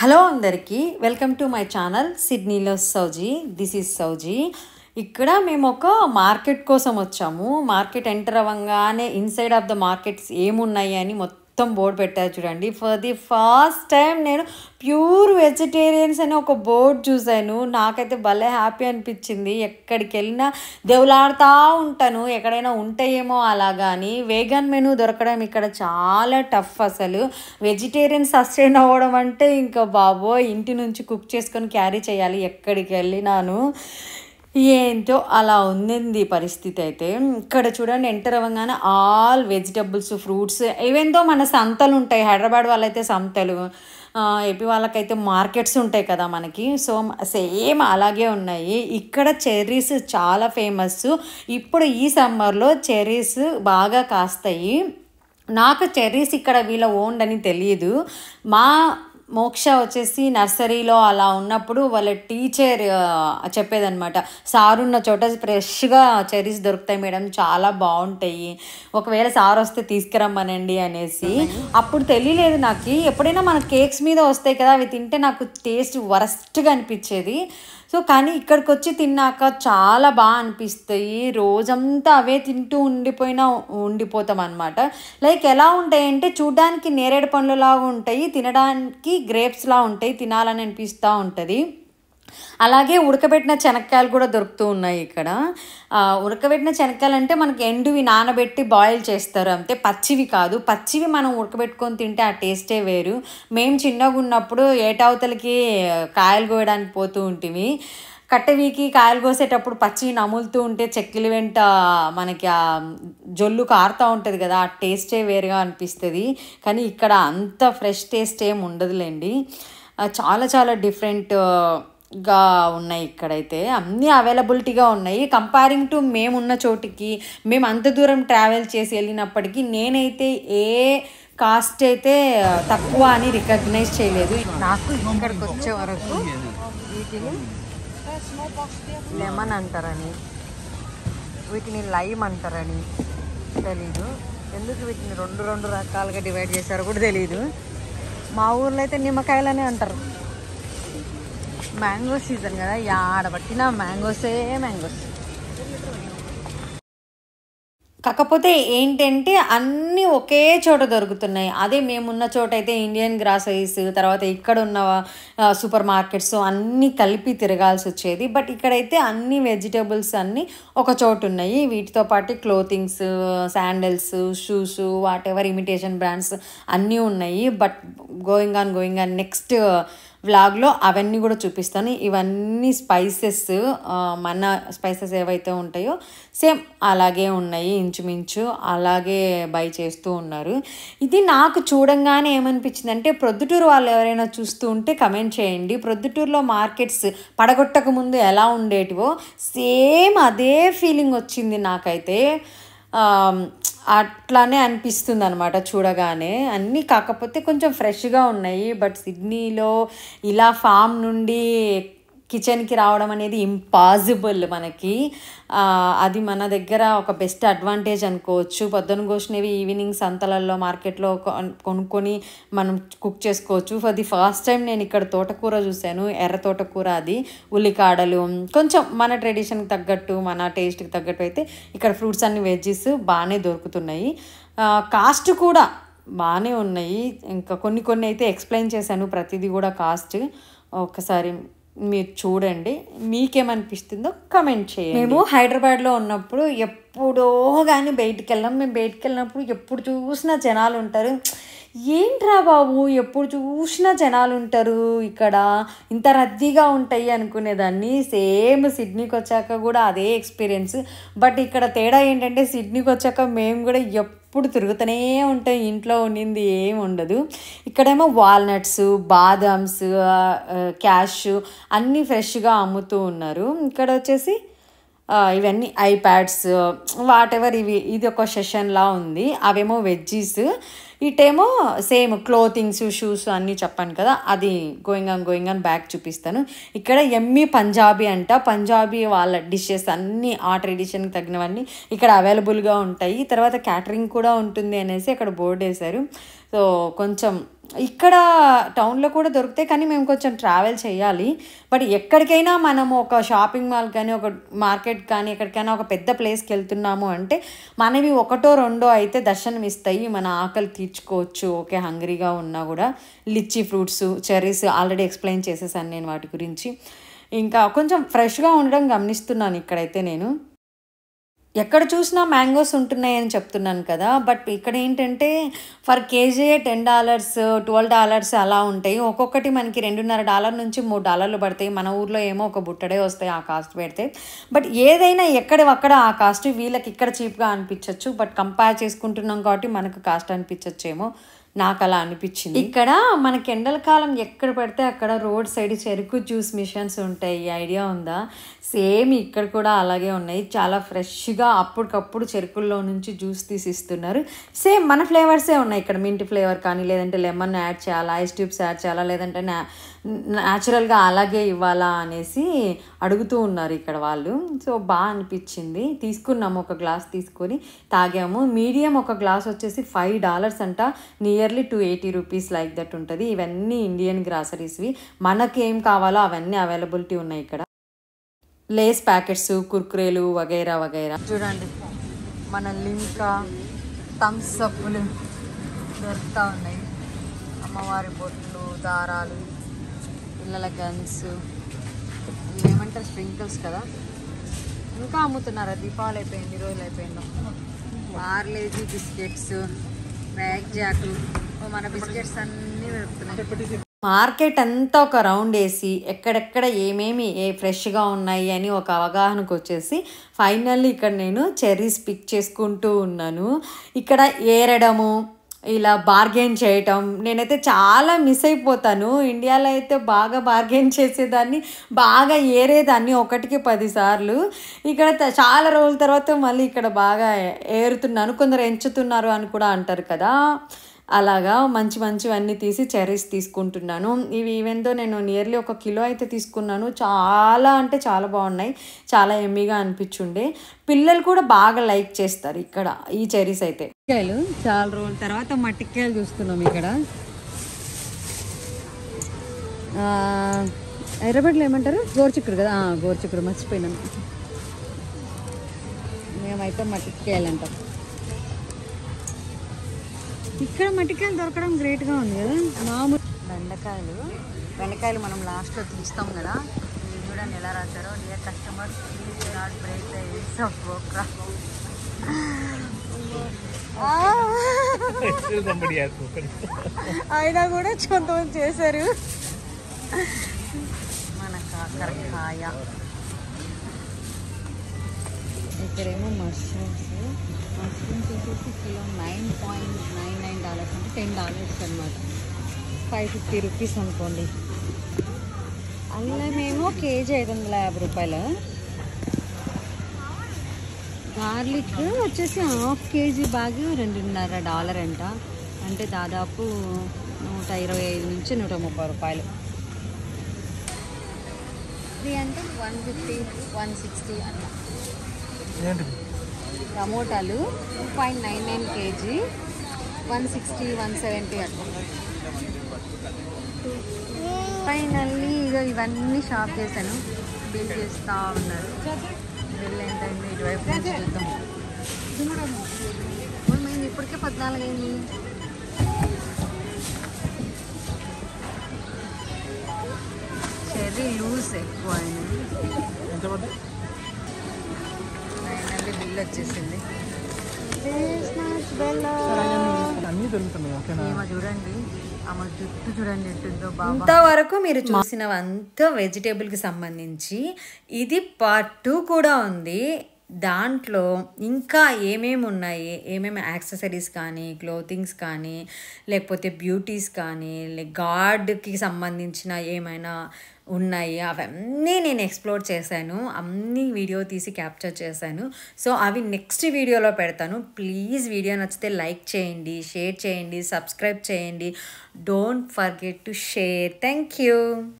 Hello అందరికీ welcome to my channel సిడ్నీలో సౌజీ. దిస్ ఈజ్ సౌజీ. ఇక్కడ మేము ఒక మార్కెట్ కోసం వచ్చాము. మార్కెట్ ఎంటర్ అవ్వగానే ఇన్సైడ్ ఆఫ్ ద మార్కెట్స్ ఏమున్నాయి అని మొత్తం బోర్డు పెట్టారు చూడండి. ఫర్ ది ఫస్ట్ టైం నేను ప్యూర్ వెజిటేరియన్స్ అని ఒక బోర్డు చూశాను. నాకైతే భలే హ్యాపీ అనిపించింది. ఎక్కడికి వెళ్ళినా దేవులాడుతూ ఉంటాను, ఎక్కడైనా ఉంటాయేమో అలాగా అని. వేగన్ మెనూ దొరకడం ఇక్కడ చాలా టఫ్. అసలు వెజిటేరియన్ సస్టైన్ అవ్వడం అంటే ఇంకా బాబోయ్, ఇంటి నుంచి కుక్ చేసుకొని క్యారీ చేయాలి ఎక్కడికి వెళ్ళినాను. ఏంటో అలా ఉంది పరిస్థితి. అయితే ఇక్కడ చూడండి, ఎంటర్ అవ్వగానే all vegetables, fruits, even though మన సంతలు ఉంటాయి. హైదరాబాద్ వాళ్ళైతే సంతలు, ఏపీ వాళ్ళకైతే మార్కెట్స్ ఉంటాయి కదా మనకి. సో సేమ్ అలాగే ఉన్నాయి. ఇక్కడ చెర్రీస్ చాలా ఫేమస్. ఇప్పుడు ఈ సమ్మర్లో చెర్రీస్ బాగా కాస్తాయి. నాకు చెర్రీస్ ఇక్కడ వీళ్ళ ఓన్ అని తెలియదు. మా మోక్ష వచ్చేసి నర్సరీలో అలా ఉన్నప్పుడు వాళ్ళ టీచర్ చెప్పేదనమాట, సార్ ఉన్న చోట ఫ్రెష్గా చెర్రీస్ దొరుకుతాయి మేడం, చాలా బాగుంటాయి, ఒకవేళ సార్ వస్తే తీసుకురమ్మనండి అనేసి. అప్పుడు తెలియలేదు నాకు. ఎప్పుడైనా మన కేక్స్ మీద వస్తాయి కదా, అవి తింటే నాకు టేస్ట్ వరస్ట్గా అనిపించేది. సో కానీ ఇక్కడికి వచ్చి తిన్నాక చాలా బాగా అనిపిస్తాయి. రోజంతా అవే తింటూ ఉండిపోతాం అనమాట. లైక్ ఎలా ఉంటాయంటే చూడ్డానికి నేరేడు పండ్లులాగా ఉంటాయి, తినడానికి గ్రేప్స్లా ఉంటాయి, తినాలని అనిపిస్తూ ఉంటుంది. అలాగే ఉడకబెట్టిన శనక్కాయలు కూడా దొరుకుతూ ఉన్నాయి ఇక్కడ. ఉడకబెట్టిన శనక్కాయలు అంటే మనకి ఎండువి నానబెట్టి బాయిల్ చేస్తారు అంతే, పచ్చివి కాదు. పచ్చివి మనం ఉడకబెట్టుకొని తింటే ఆ టేస్టే వేరు. మేము చిన్నగా ఉన్నప్పుడు ఏటావతలకి కాయలు కోయడానికి పోతూ ఉంటుంది. కట్టెవీకి కాయలు కోసేటప్పుడు పచ్చి నములుతూ ఉంటే చెక్కిలి వెంట మనకి ఆ జొల్లు కారుతూ ఉంటుంది కదా, ఆ టేస్టే వేరుగా అనిపిస్తుంది. కానీ ఇక్కడ అంత ఫ్రెష్ టేస్ట్ ఏమి ఉండదులేండి. చాలా చాలా డిఫరెంట్గా ఉన్నాయి. ఇక్కడైతే అన్నీ అవైలబిలిటీగా ఉన్నాయి. కంపేరింగ్ టు మేమున్న చోటికి, మేము అంత దూరం ట్రావెల్ చేసి వెళ్ళినప్పటికీ నేనైతే ఏ కాస్ట్ అయితే తక్కువ అని రికగ్నైజ్ చేయలేదు. నాకు ఇక్కడికి వచ్చే వరకు వీటిని లెమన్ అంటారని, వీటిని లైమ్ అంటారని తెలీదు. ఎందుకు వీటిని రెండు రకాలుగా డివైడ్ చేశారో కూడా తెలీదు. మా ఊర్లో అయితే నిమ్మకాయలనే అంటారు. మ్యాంగో సీజన్ కదా, ఆడబట్టిన మ్యాంగోసే. కాకపోతే ఏంటంటే అన్నీ ఒకే చోట దొరుకుతున్నాయి. అదే మేమున్న చోట అయితే ఇండియన్ గ్రాసరీస్, తర్వాత ఇక్కడ ఉన్న సూపర్ మార్కెట్స్ అన్నీ కలిపి తిరగాల్సి వచ్చేది. బట్ ఇక్కడైతే అన్ని వెజిటేబుల్స్ అన్నీ ఒక చోటు ఉన్నాయి. వీటితో పాటు clothings, sandals, shoes, what ever imitation brands అన్నీ ఉన్నాయి. బట్ గోయింగ్ ఆన్ నెక్స్ట్ వ్లాగ్లో అవన్నీ కూడా చూపిస్తాను. ఇవన్నీ స్పైసెస్, మన స్పైసెస్ ఏవైతే ఉంటాయో సేమ్ అలాగే ఉన్నాయి, ఇంచుమించు అలాగే బై చేస్తూ ఉన్నారు. ఇది నాకు చూడంగానే ఏమనిపించింది అంటే, ప్రొద్దుటూరు వాళ్ళు ఎవరైనా చూస్తూ ఉంటే కమెంట్ చేయండి. ప్రొద్దుటూరులో మార్కెట్స్ పడగొట్టక ముందు ఎలా ఉండేటివో సేమ్ అదే ఫీలింగ్ వచ్చింది నాకైతే. అట్లానే అనిపిస్తుంది అనమాట చూడగానే అన్నీ. కాకపోతే కొంచెం ఫ్రెష్గా ఉన్నాయి. బట్ సిడ్నీలో ఇలా ఫామ్ నుండి కిచెన్కి రావడం అనేది ఇంపాసిబుల్ మనకి. అది మన దగ్గర ఒక బెస్ట్ అడ్వాంటేజ్ అనుకోవచ్చు. పొద్దున కోసినవి ఈవినింగ్ సంతలలో మార్కెట్లో కొనుక్కొని మనం కుక్ చేసుకోవచ్చు. ఫర్ ది ఫస్ట్ టైం నేను ఇక్కడ తోటకూర చూశాను, ఎర్ర తోటకూర. అది ఉల్లికాడలు కొంచెం మన ట్రెడిషన్కి తగ్గట్టు, మన టేస్ట్కి తగ్గట్టు అయితే ఇక్కడ ఫ్రూట్స్ అన్ని వెజ్జెస్ బాగానే దొరుకుతున్నాయి. కాస్ట్ కూడా బాగానే ఉన్నాయి. ఇంకా కొన్ని అయితే ఎక్స్ప్లెయిన్ చేశాను, ప్రతిదీ కూడా కాస్ట్ ఒకసారి మీరు చూడండి, మీకేమనిపిస్తుందో కమెంట్ చేయండి. మేము హైదరాబాద్లో ఉన్నప్పుడు ఎప్పుడో కానీ బయటికి వెళ్ళాం. మేము బయటికి వెళ్ళినప్పుడు ఎప్పుడు చూసినా జనాలు ఉంటారు. ఏంట్రా బాబు ఎప్పుడు చూసినా జనాలు ఉంటారు, ఇక్కడ ఇంత రద్దీగా ఉంటాయి అనుకునేదాన్ని. సేమ్ సిడ్నీకి వచ్చాక కూడా అదే ఎక్స్పీరియన్స్. బట్ ఇక్కడ తేడా ఏంటంటే, సిడ్నీకి వచ్చాక మేము కూడా ఎప్పుడు తిరుగుతూనే ఉంటాం, ఇంట్లో ఉండింది ఏమి ఉండదు. ఇక్కడేమో వాల్నట్స్, బాదామ్స్, క్యాషు అన్నీ ఫ్రెష్గా అమ్ముతూ ఉన్నారు. ఇక్కడ వచ్చేసి ఇవన్నీ ఐప్యాడ్స్, వాట్ ఎవర్ ఇది ఒక సెషన్లా ఉంది. అవేమో వెజ్జీస్, ఇటేమో సేమ్ క్లోతింగ్స్, షూస్ అన్నీ చెప్పాను కదా. అది గోయింగ్ ఆన్ బ్యాక్ చూపిస్తాను. ఇక్కడ ఎమ్మీ పంజాబీ అంట, పంజాబీ వాళ్ళ డిషెస్ అన్నీ ఆ ట్రెడిషన్కి తగినవన్నీ ఇక్కడ అవైలబుల్గా ఉంటాయి. తర్వాత క్యాటరింగ్ కూడా ఉంటుంది అనేసి అక్కడ బోర్డు వేశారు. సో కొంచెం ఇక్కడ టౌన్లో కూడా దొరుకుతాయి, కానీ మేము కొంచెం ట్రావెల్ చేయాలి. బట్ ఎక్కడికైనా మనము ఒక షాపింగ్ మాల్ కానీ ఒక మార్కెట్ కానీ ఎక్కడికైనా ఒక పెద్ద ప్లేస్కి వెళ్తున్నాము అంటే మనవి ఒకటో రెండో అయితే దర్శనం ఇస్తాయి, మన ఆకలి తీర్చుకోవచ్చు. ఓకే, హంగ్రీగా ఉన్నా కూడా. లిచ్చి ఫ్రూట్స్, చెర్రీస్ ఆల్రెడీ ఎక్స్ప్లెయిన్ చేసేసాను నేను వాటి గురించి. ఇంకా కొంచెం ఫ్రెష్గా ఉండడం గమనిస్తున్నాను ఇక్కడైతే నేను. ఎక్కడ చూసినా మ్యాంగోస్ ఉంటున్నాయని చెప్తున్నాను కదా, బట్ ఇక్కడ ఏంటంటే ఫర్ కేజీ $10, $12 అలా ఉంటాయి. ఒక్కొక్కటి మనకి $2.5 నుంచి $3 పడతాయి. మన ఊర్లో ఏమో ఒక బుట్టడే వస్తాయి ఆ కాస్ట్ పెడితే. బట్ ఏదైనా ఎక్కడవక్కడ ఆ కాస్ట్ వీళ్ళకి ఇక్కడ చీప్గా అనిపించవచ్చు, బట్ కంపేర్ చేసుకుంటున్నాం కాబట్టి మనకు కాస్ట్ అనిపించచ్చేమో, నాకు అలా అనిపించింది. ఇక్కడ మనకి ఎండలకాలం ఎక్కడ పడితే అక్కడ రోడ్ సైడ్ చెరుకు జ్యూస్ మిషన్స్ ఉంటాయి, ఐడియా ఉందా? సేమ్ ఇక్కడ కూడా అలాగే ఉన్నాయి. చాలా ఫ్రెష్గా అప్పటికప్పుడు చెరుకుల్లో నుంచి జ్యూస్ తీసిస్తున్నారు. సేమ్ మన ఫ్లేవర్సే ఉన్నాయి ఇక్కడ. మింట్ ఫ్లేవర్ కానీ, లేదంటే లెమన్ యాడ్ చేయాలా, ఐస్ ట్యూబ్స్ యాడ్ చేయాలా, లేదంటే న్యాచురల్గా అలాగే ఇవ్వాలా అనేసి అడుగుతూ ఉన్నారు ఇక్కడ వాళ్ళు. సో బాగా అనిపించింది. తీసుకున్నాము, ఒక గ్లాస్ తీసుకొని తాగాము. మీడియం ఒక గ్లాస్ వచ్చేసి $5 అంట, నియర్లీ $280 లైక్ దట్ ఉంటుంది. ఇవన్నీ ఇండియన్ గ్రాసరీస్వి, మనకేం కావాలో అవన్నీ అవైలబిలిటీ ఉన్నాయి ఇక్కడ. లేస్ ప్యాకెట్స్, కుర్కురేలు వగైరా వగైరా. చూడండి, మన లింకా థమ్స్ అప్లు దొరుకుతూ ఉన్నాయి. అమ్మవారి బొట్లు, దారాలు, పిల్లల గన్స్, ఏమంటారు స్ప్రింకిల్స్ కదా, ఇంకా అమ్ముతున్నారా? దీపావళి అయిపోయింది, ఎన్ని రోజులు అయిపోయిందో. పార్లేజీ బిస్కెట్స్, మ్యాక్ జాక్, మన బిస్కెట్స్ అన్నీ దొరుకుతున్నాయి. మార్కెట్ అంతా ఒక రౌండ్ వేసి ఎక్కడెక్కడ ఏమేమి ఫ్రెష్గా ఉన్నాయి అని ఒక అవగాహనకు వచ్చేసి ఫైనల్లీ ఇక్కడ నేను చెర్రీస్ పిక్ చేసుకుంటూ ఉన్నాను. ఇక్కడ ఏరడము, ఇలా బార్గెన్ చేయటం నేనైతే చాలా మిస్ అయిపోతాను. ఇండియాలో అయితే బాగా బార్గెన్ చేసేదాన్ని, బాగా ఏరేదాన్ని 1కి 10 సార్లు. ఇక్కడ చాలా రోజుల తర్వాత మళ్ళీ ఇక్కడ బాగా ఏరుతున్నాను. కొందరు ఎంచుతున్నారు అని కూడా అంటారు కదా, అలాగా మంచి మంచివన్నీ తీసి చెర్రీస్ తీసుకుంటున్నాను. ఇవి ఈవెందో నేను నియర్లీ 1 కిలో అయితే తీసుకున్నాను. చాలా అంటే చాలా బాగున్నాయి, చాలా ఎమ్మీగా అనిపించుండే. పిల్లలు కూడా బాగా లైక్ చేస్తారు ఇక్కడ ఈ చెర్రీస్ అయితే. మట్టికాయలు చాలా రోజుల తర్వాత మట్టికాయలు చూస్తున్నాం ఇక్కడ. ఎర్రబెడ్లు ఏమంటారు? గోరుచిక్కుడు కదా, గోరుచిక్కుడు మర్చిపోయినాను. మేమైతే మట్టికాయలు అంటాం. ఇక్కడ మట్టికాయలు దొరకడం గ్రేట్గా ఉంది కదా. మామూలు బెండకాయలు మనం లాస్ట్లో తీస్తాం కదా. మీరు చూడండి ఎలా రాశారో, dear customers please not break the eggs of okra. అయినా కూడా కొంతమంది చేశారు. మన కాకరకాయ, ఇక్కడేమో మష్రూమ్స్ వచ్చేసి కిలో $9.99 అంటే $10 అనమాట, $550 అనుకోండి. అల్లమేమో కేజీ $550. గార్లిక్ వచ్చేసి ½ కేజీ బ్యాగ్ $2.5 అంట, అంటే దాదాపు $125 నుంచి $130. ఇది అంటే 150, 160 అట్లా. టమోటాలు 2.99 కేజీ, 160, 170 అట్లా. ఫైనల్లీ ఇవన్నీ షాప్ చేశాను, బిల్ చేస్తూ ఉన్నారు. బిల్ ఏంటంటే ఇటువైపు నుంచి చూద్దాం. మేము ఇప్పటికే 14 అయింది. చెర్రీ లూజ్ ఎక్కువ అయినది. ఫైనల్లీ బిల్ వచ్చేసింది. చూడండి, ఆమె జుట్టు చూడండి ఎట్టుందో బాబా. ఇంతవరకు మీరు చూసినవంతా వెజిటేబుల్కి సంబంధించి. ఇది పార్ట్ 2 కూడా ఉంది. దాంట్లో ఇంకా ఏమేమి ఉన్నాయి, ఏమేమి యాక్సెసరీస్ కానీ, క్లోతింగ్స్ కానీ, లేకపోతే బ్యూటీస్ కానీ, గార్డ్కి సంబంధించిన ఏమైనా ఉన్నాయి, అవన్నీ నేను ఎక్స్ప్లోర్ చేశాను. అన్నీ వీడియో తీసి క్యాప్చర్ చేశాను. సో అవి నెక్స్ట్ వీడియోలో పెడతాను. ప్లీజ్ వీడియో నచ్చితే లైక్ చేయండి, షేర్ చేయండి, సబ్స్క్రైబ్ చేయండి. Don't forget to share. Thank you.